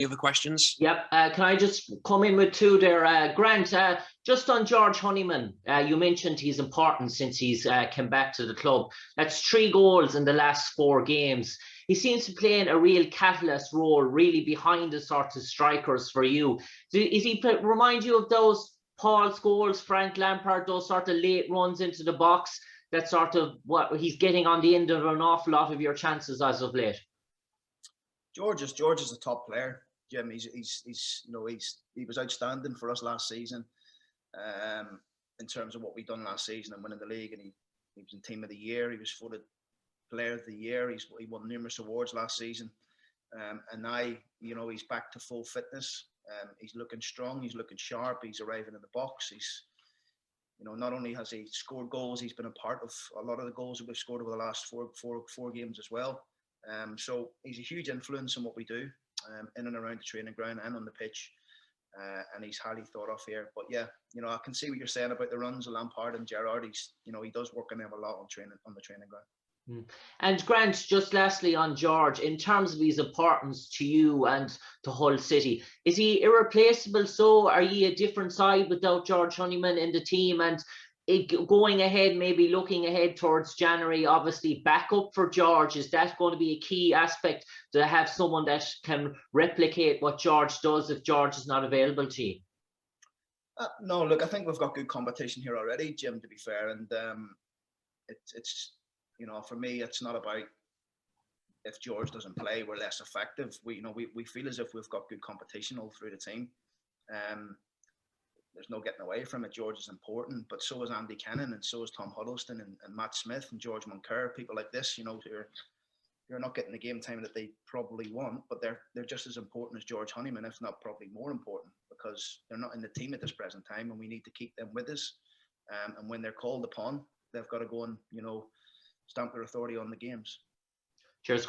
other questions? Yep. Can I just come in with two there? Grant, just on George Honeyman, you mentioned he's important since he's come back to the club. That's 3 goals in the last 4 games. He seems to be playing a real catalyst role, really behind the sort of strikers for you. Is he remind you of those Paul Scholes, Frank Lampard, those sort of late runs into the box? That's sort of what he's getting on the end of an awful lot of your chances as of late. George is a top player, Jim. He was outstanding for us last season, in terms of what we done last season and winning the league. And he was in Team of the Year. He was voted Player of the Year. He won numerous awards last season, and now he's back to full fitness. He's looking strong. He's looking sharp. He's arriving in the box. He's not only has he scored goals, he's been a part of a lot of the goals that we've scored over the last four games as well. So he's a huge influence on what we do in and around the training ground and on the pitch, and he's highly thought of here. But yeah, I can see what you're saying about the runs of Lampard and Gerrard. He does work on them a lot on the training ground. And Grant, just lastly on George, in terms of his importance to you and to Hull City, is he irreplaceable? So are you a different side without George Honeyman in the team? And going ahead, maybe looking ahead towards January, obviously backup for George, is that going to be a key aspect to have someone that can replicate what George does if George is not available to you? No, look, I think we've got good competition here already, Jim, to be fair. And it's for me, it's not about if George doesn't play, we're less effective. We feel as if we've got good competition all through the team. There's no getting away from it. George is important, but so is Andy Cannon, and so is Tom Huddleston and Matt Smith and George Moncur. People like this, who are not getting the game time that they probably want, but they're just as important as George Honeyman, if not probably more important, because they're not in the team at this present time, and we need to keep them with us. And when they're called upon, they've got to go and stamp their authority on the games. Cheers.